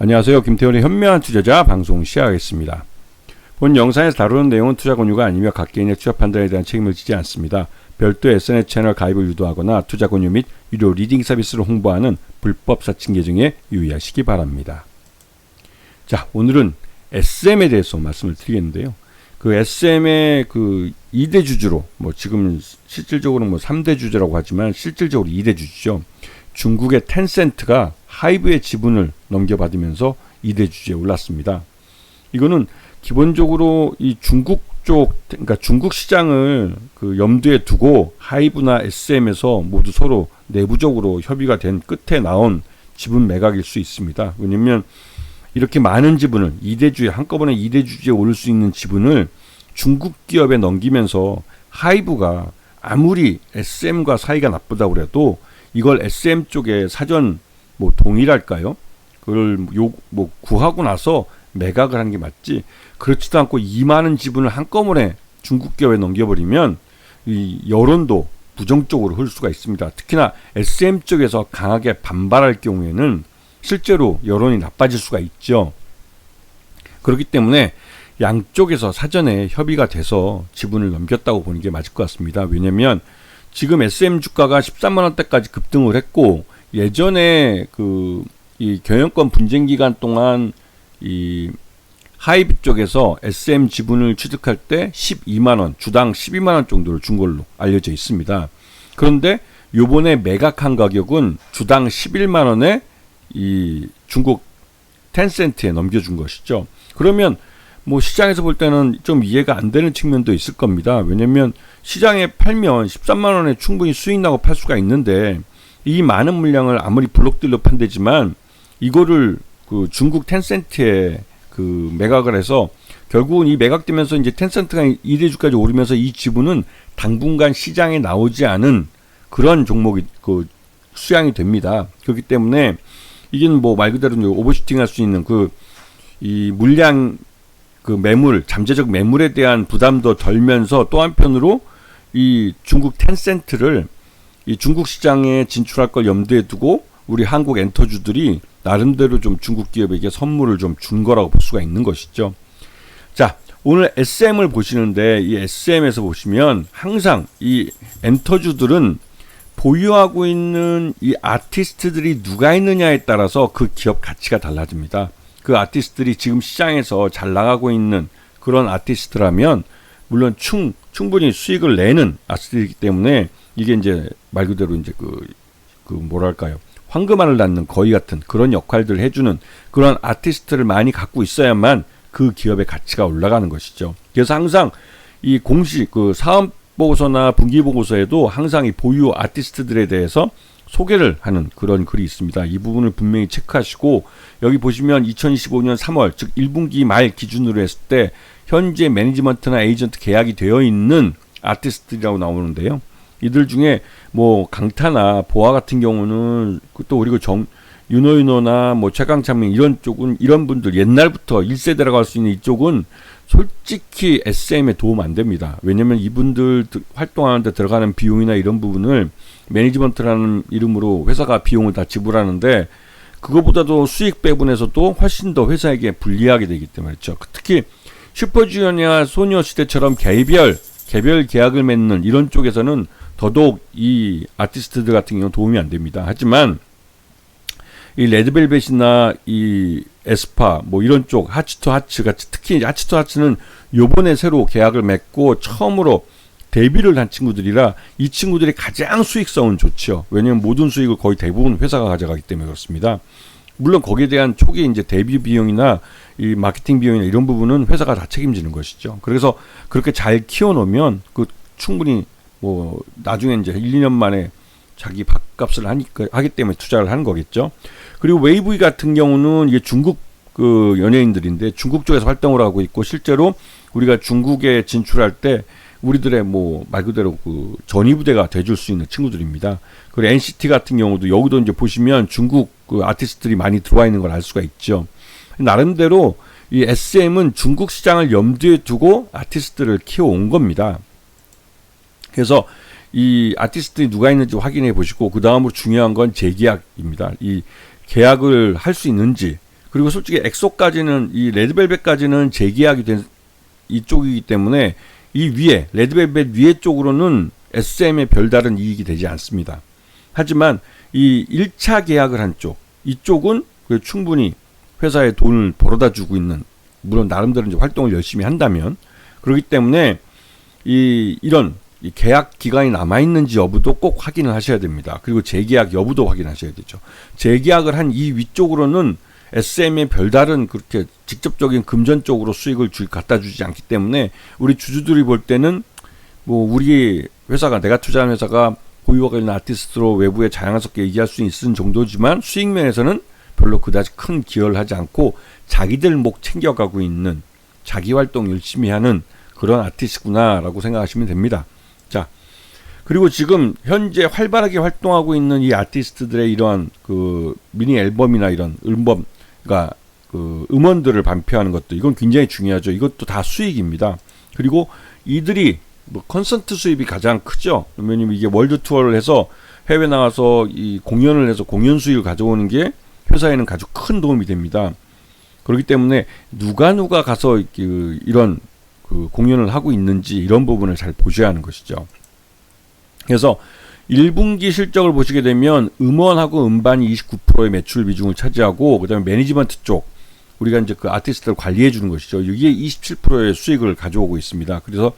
안녕하세요. 김태훈의 현명한 투자자 방송 시작하겠습니다. 본 영상에서 다루는 내용은 투자 권유가 아니며 각 개인의 투자 판단에 대한 책임을 지지 않습니다. 별도 SNS 채널 가입을 유도하거나 투자 권유 및 유료 리딩 서비스를 홍보하는 불법 사칭 계정에 유의하시기 바랍니다. 자, 오늘은 SM에 대해서 말씀을 드리겠는데요. 그 SM의 그 2대 주주로, 지금 실질적으로 3대 주주라고 하지만 실질적으로 2대 주주죠. 중국의 텐센트가 하이브의 지분을 넘겨받으면서 2대 주주에 올랐습니다. 이거는 기본적으로 이 중국 쪽, 그러니까 중국 시장을 그 염두에 두고 하이브나 SM에서 모두 서로 내부적으로 협의가 된 끝에 나온 지분 매각일 수 있습니다. 왜냐면 이렇게 많은 지분을 2대 주주에 한꺼번에 2대 주주에 오를 수 있는 지분을 중국 기업에 넘기면서 하이브가 아무리 SM과 사이가 나쁘다고 그래도 이걸 SM 쪽에 사전 동의랄까요? 그걸 구하고 나서 매각을 하는 게 맞지. 그렇지도 않고 이 많은 지분을 한꺼번에 중국 기업에 넘겨버리면 이 여론도 부정적으로 흐를 수가 있습니다. 특히나 SM 쪽에서 강하게 반발할 경우에는 실제로 여론이 나빠질 수가 있죠. 그렇기 때문에 양쪽에서 사전에 협의가 돼서 지분을 넘겼다고 보는 게 맞을 것 같습니다. 왜냐면 지금 SM 주가가 13만 원대까지 급등을 했고 예전에 이 경영권 분쟁 기간 동안 이 하이브 쪽에서 SM 지분을 취득할 때 12만 원, 주당 12만 원 정도를 준 걸로 알려져 있습니다. 그런데 요번에 매각한 가격은 주당 11만 원에 이 중국 텐센트에 넘겨준 것이죠. 그러면 시장에서 볼 때는 좀 이해가 안 되는 측면도 있을 겁니다. 왜냐면 시장에 팔면 13만 원에 충분히 수익 나고 팔 수가 있는데 이 많은 물량을 아무리 블록딜로 판대지만 이거를 그 중국 텐센트에 그 매각을 해서 결국은 이 매각되면서 이제 텐센트가 2대주까지 오르면서 이 지분은 당분간 시장에 나오지 않은 그런 종목이 수양이 됩니다. 그렇기 때문에 이게 말 그대로 오버슈팅 할 수 있는 이 물량 매물, 잠재적 매물에 대한 부담도 덜면서 또 한편으로 이 중국 텐센트를 이 중국 시장에 진출할 걸 염두에 두고 우리 한국 엔터주들이 나름대로 좀 중국 기업에게 선물을 좀 준 거라고 볼 수가 있는 것이죠. 자, 오늘 SM을 보시는데 이 SM에서 보시면 항상 이 엔터주들은 보유하고 있는 이 아티스트들이 누가 있느냐에 따라서 그 기업 가치가 달라집니다. 그 아티스트들이 지금 시장에서 잘 나가고 있는 그런 아티스트라면 물론 충분히 수익을 내는 아티스트이기 때문에 이게 이제 말 그대로 이제 뭐랄까요, 황금알을 낳는 거위 같은 그런 역할들을 해주는 그런 아티스트를 많이 갖고 있어야만 그 기업의 가치가 올라가는 것이죠. 그래서 항상 이 공식 사업 보고서나 분기 보고서에도 항상 이 보유 아티스트들에 대해서 소개를 하는 그런 글이 있습니다. 이 부분을 분명히 체크하시고 여기 보시면 2025년 3월 즉 1분기 말 기준으로 했을 때 현재 매니지먼트나 에이전트 계약이 되어 있는 아티스트라고 나오는데요. 이들 중에 강타나 보아 같은 경우는 또 그리고 윤호윤호나 최강창민 이런 쪽은 이런 분들 옛날부터 1세대라고 할 수 있는 이쪽은 솔직히 SM에 도움 안 됩니다. 왜냐면 이분들 활동하는데 들어가는 비용이나 이런 부분을 매니지먼트라는 이름으로 회사가 비용을 다 지불하는데 그거보다도 수익 배분에서도 훨씬 더 회사에게 불리하게 되기 때문에 그렇죠. 특히 슈퍼주니어나 소녀시대처럼 개별 계약을 맺는 이런 쪽에서는 더더욱 이 아티스트들 같은 경우는 도움이 안 됩니다. 하지만 이 레드벨벳이나 이 에스파 이런 쪽 하츠투하츠 같이 특히 하츠투하츠는 요번에 새로 계약을 맺고 처음으로 데뷔를 한 친구들이라 이 친구들이 가장 수익성은 좋죠. 왜냐하면 모든 수익을 거의 대부분 회사가 가져가기 때문에 그렇습니다. 물론 거기에 대한 초기 이제 데뷔 비용이나 이 마케팅 비용이나 이런 부분은 회사가 다 책임지는 것이죠. 그래서 그렇게 잘 키워놓으면 충분히 나중에 이제 1, 2년 만에 자기 밥값을 하기 때문에 투자를 하는 거겠죠. 그리고 웨이브이 같은 경우는 이게 중국 연예인들인데 중국 쪽에서 활동을 하고 있고 실제로 우리가 중국에 진출할 때 우리들의 말 그대로 전위부대가 돼줄 수 있는 친구들입니다. 그리고 NCT 같은 경우도 여기도 이제 보시면 중국 아티스트들이 많이 들어와 있는 걸 알 수가 있죠. 나름대로 이 SM은 중국 시장을 염두에 두고 아티스트를 키워온 겁니다. 그래서 이 아티스트들이 누가 있는지 확인해 보시고 그 다음으로 중요한 건 재계약입니다. 이 계약을 할 수 있는지 그리고 솔직히 엑소까지는 이 레드벨벳까지는 재계약이 된 이쪽이기 때문에 이 위에 레드벨벳 위에 쪽으로는 SM의 별다른 이익이 되지 않습니다. 하지만 이 1차 계약을 한 쪽, 이쪽은 충분히 회사에 돈을 벌어다 주고 있는, 물론 나름대로 이제 활동을 열심히 한다면, 그렇기 때문에 이런 계약 기간이 남아 있는지 여부도 꼭 확인을 하셔야 됩니다. 그리고 재계약 여부도 확인하셔야 되죠. 재계약을 한 이 위쪽으로는 SM의 별다른 그렇게 직접적인 금전적으로 수익을 갖다 주지 않기 때문에 우리 주주들이 볼 때는 뭐 우리 회사가, 내가 투자한 회사가 보유하고 있는 아티스트로 외부에 자랑스럽게 얘기할 수 있는 정도지만 수익 면에서는 별로 그다지 큰 기여를 하지 않고 자기들 목 챙겨가고 있는, 자기 활동 열심히 하는 그런 아티스트구나라고 생각하시면 됩니다. 자, 그리고 지금 현재 활발하게 활동하고 있는 이 아티스트들의 이러한 그 미니 앨범이나 이런 그러니까 그 음원들을 발표하는 것도, 이건 굉장히 중요하죠. 이것도 다 수익입니다. 그리고 이들이 뭐 콘서트 수입이 가장 크죠. 왜냐면 이게 월드 투어를 해서 해외 나가서 이 공연을 해서 공연 수익을 가져오는 게 회사에는 아주 큰 도움이 됩니다. 그렇기 때문에 누가 가서 이런 그 공연을 하고 있는지 이런 부분을 잘 보셔야 하는 것이죠. 그래서 1분기 실적을 보시게 되면 음원하고 음반이 29%의 매출 비중을 차지하고, 그다음에 매니지먼트 쪽, 우리가 이제 그 아티스트를 관리해 주는 것이죠. 이게 27%의 수익을 가져오고 있습니다. 그래서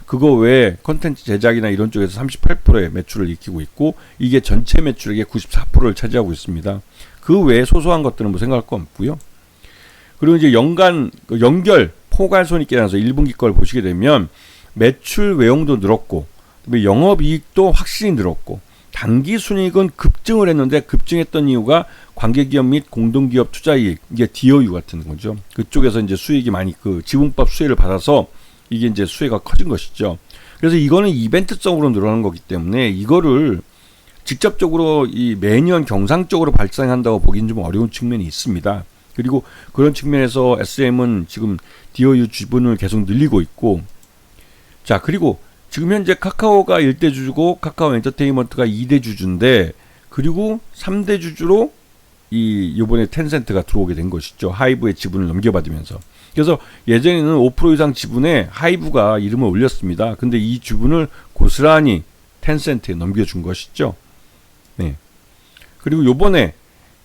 그거 외에 콘텐츠 제작이나 이런 쪽에서 38%의 매출을 익히고 있고, 이게 전체 매출액의 94%를 차지하고 있습니다. 그 외에 소소한 것들은 뭐 생각할 거 없고요. 그리고 이제 연결 포괄손익계산서 1분기 걸 보시게 되면 매출 외용도 늘었고, 영업이익도 확실히 늘었고, 당기순이익은 급증을 했는데, 급증했던 이유가 관계기업 및 공동기업 투자이익, 이게 DOU 같은 거죠. 그쪽에서 이제 수익이 많이 그 지분법 수혜를 받아서 이게 이제 수혜가 커진 것이죠. 그래서 이거는 이벤트성으로 늘어난 거기 때문에 이거를 직접적으로 이 매년 경상적으로 발생한다고 보기는 좀 어려운 측면이 있습니다. 그리고 그런 측면에서 SM은 지금 DOU 지분을 계속 늘리고 있고, 자, 그리고 지금 현재 카카오가 1대 주주고 카카오 엔터테인먼트가 2대 주주인데, 그리고 3대 주주로 요번에 텐센트가 들어오게 된 것이죠. 하이브의 지분을 넘겨받으면서. 그래서 예전에는 5% 이상 지분에 하이브가 이름을 올렸습니다. 근데 이 지분을 고스란히 텐센트에 넘겨준 것이죠. 네. 그리고 요번에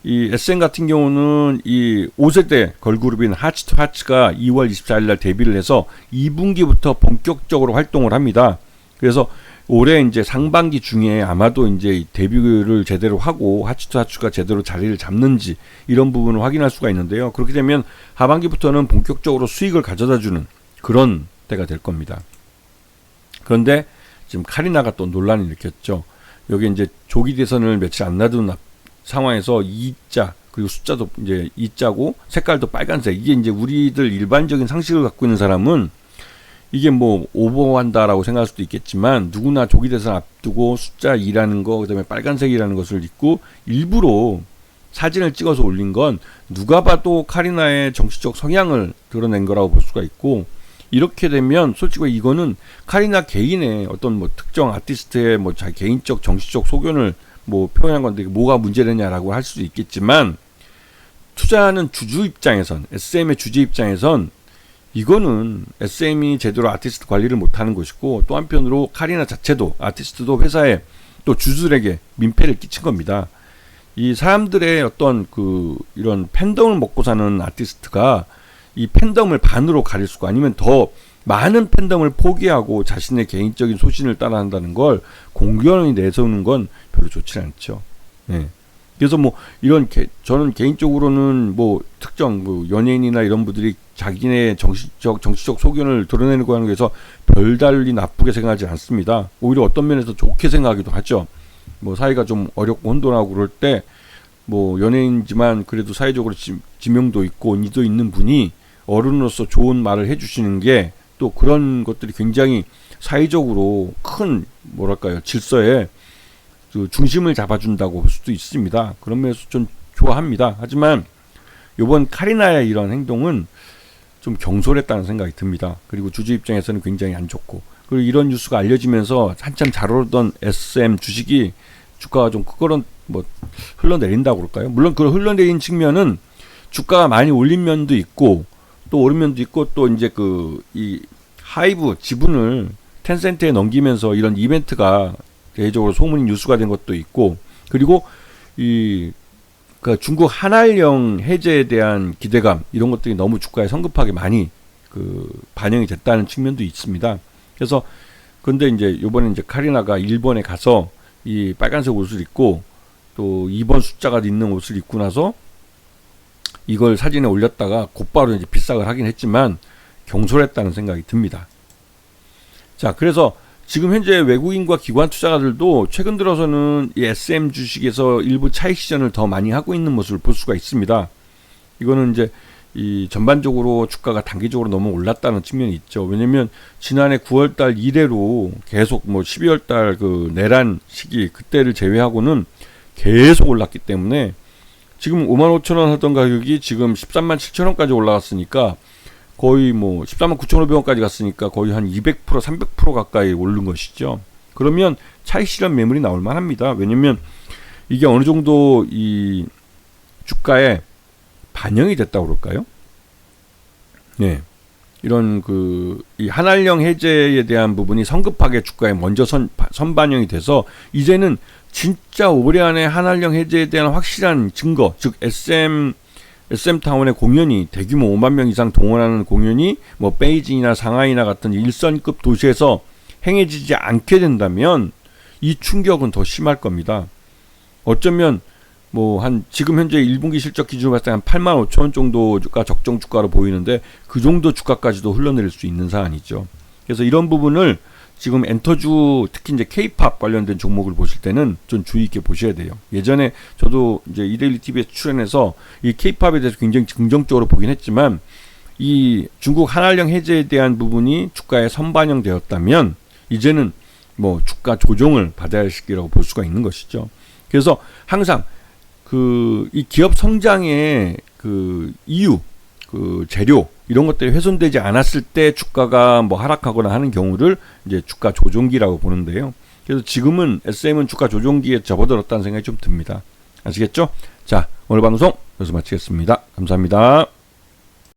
이 SM 같은 경우는 이 5세대 걸그룹인 하츠투하츠가 2월 24일 날 데뷔를 해서 2분기부터 본격적으로 활동을 합니다. 그래서 올해 이제 상반기 중에 아마도 이제 데뷔를 제대로 하고 하츠투하츠가 제대로 자리를 잡는지 이런 부분을 확인할 수가 있는데요. 그렇게 되면 하반기부터는 본격적으로 수익을 가져다 주는 그런 때가 될 겁니다. 그런데 지금 카리나가 또 논란을 일으켰죠. 여기 이제 조기 대선을 며칠 안 놔둔 상황에서 2자, 그리고 숫자도 이제 2자고 색깔도 빨간색, 이게 이제 우리들 일반적인 상식을 갖고 있는 사람은 이게 뭐 오버한다라고 생각할 수도 있겠지만, 누구나 조기 대선 앞두고 숫자 2라는 거, 그다음에 빨간색이라는 것을 읽고 일부러 사진을 찍어서 올린 건 누가 봐도 카리나의 정치적 성향을 드러낸 거라고 볼 수가 있고, 이렇게 되면 솔직히 이거는 카리나 개인의 어떤 뭐 특정 아티스트의 뭐 자기 개인적 정치적 소견을 뭐 표현한 건데 뭐가 문제되냐라고 할 수도 있겠지만, 투자하는 주주 입장에선, SM의 주주 입장에선 이거는 SM이 제대로 아티스트 관리를 못하는 것이고, 또 한편으로 카리나 자체도, 아티스트도 회사에 또 주주들에게 민폐를 끼친 겁니다. 이 사람들의 어떤 이런 팬덤을 먹고 사는 아티스트가 이 팬덤을 반으로 가릴 수가, 아니면 더 많은 팬덤을 포기하고 자신의 개인적인 소신을 따라한다는 걸 공개적으로 내세우는 건 별로 좋지 않죠. 네. 그래서 뭐 저는 개인적으로는 뭐 특정 뭐 연예인이나 이런 분들이 자기네 정치적 소견을 드러내는 거에 대해서 별달리 나쁘게 생각하지 않습니다. 오히려 어떤 면에서 좋게 생각하기도 하죠. 뭐 사이가 좀 어렵고 혼돈하고 그럴 때 뭐 연예인이지만 그래도 사회적으로 지명도 있고 인지도 있는 분이 어른으로서 좋은 말을 해주시는 게, 또 그런 것들이 굉장히 사회적으로 큰 뭐랄까요, 질서에 그 중심을 잡아준다고 볼 수도 있습니다. 그런 면에서 좀 좋아합니다. 하지만 이번 카리나의 이런 행동은 좀 경솔했다는 생각이 듭니다. 그리고 주주 입장에서는 굉장히 안 좋고, 그리고 이런 뉴스가 알려지면서 한참 잘 오르던 SM 주식이 주가가 좀 그거는 뭐 흘러내린다고 그럴까요? 물론 그 흘러내린 측면은 주가가 많이 올린 면도 있고 또 오른 면도 있고 또 이제 이 하이브 지분을 텐센트에 넘기면서 이런 이벤트가 대외적으로 소문이 뉴스가 된 것도 있고 그리고 그 중국 한알령 해제에 대한 기대감 이런 것들이 너무 주가에 성급하게 많이 반영이 됐다는 측면도 있습니다. 그래서 근데 이제 요번에 이제 카리나가 일본에 가서 이 빨간색 옷을 입고 또 2번 숫자가 있는 옷을 입고 나서 이걸 사진에 올렸다가 곧바로 이제 비싸게 하긴 했지만 경솔했다는 생각이 듭니다. 자, 그래서 지금 현재 외국인과 기관 투자가들도 최근 들어서는 이 SM 주식에서 일부 차익 시전을 더 많이 하고 있는 모습을 볼 수가 있습니다. 이거는 이제 이 전반적으로 주가가 단기적으로 너무 올랐다는 측면이 있죠. 왜냐면 지난해 9월달 이래로 계속 뭐 12월달 그 내란 시기 그때를 제외하고는 계속 올랐기 때문에 지금 55,000원 하던 가격이 지금 137,000원까지 올라갔으니까 거의 뭐 139,500원까지 갔으니까 거의 한 200% 300% 가까이 오른 것이죠. 그러면 차익 실현 매물이 나올 만합니다. 왜냐면 이게 어느 정도 이 주가에 반영이 됐다고 그럴까요? 네. 이런 이 한알령 해제에 대한 부분이 성급하게 주가에 먼저 선반영이 돼서 이제는 진짜 올해 안에 한알령 해제에 대한 확실한 증거, 즉 SM타운의 공연이 대규모 5만 명 이상 동원하는 공연이 뭐 베이징이나 상하이나 같은 일선급 도시에서 행해지지 않게 된다면 이 충격은 더 심할 겁니다. 어쩌면 뭐 지금 현재 1분기 실적 기준으로 봤을 때 한 85,000원 정도가 적정 주가로 보이는데 그 정도 주가까지도 흘러내릴 수 있는 사안이죠. 그래서 이런 부분을 지금 엔터주 특히 이제 K-팝 관련된 종목을 보실 때는 좀 주의 있게 보셔야 돼요. 예전에 저도 이제 이데일리 TV에 출연해서 이 K-팝에 대해서 굉장히 긍정적으로 보긴 했지만 이 중국 한알령 해제에 대한 부분이 주가에 선반영되었다면 이제는 뭐 주가 조정을 받아야 할 시기라고 볼 수가 있는 것이죠. 그래서 항상 이 기업 성장의 이유, 재료 이런 것들이 훼손되지 않았을 때 주가가 뭐 하락하거나 하는 경우를 이제 주가 조정기라고 보는데요. 그래서 지금은 SM은 주가 조정기에 접어들었다는 생각이 좀 듭니다. 아시겠죠? 자, 오늘 방송 여기서 마치겠습니다. 감사합니다.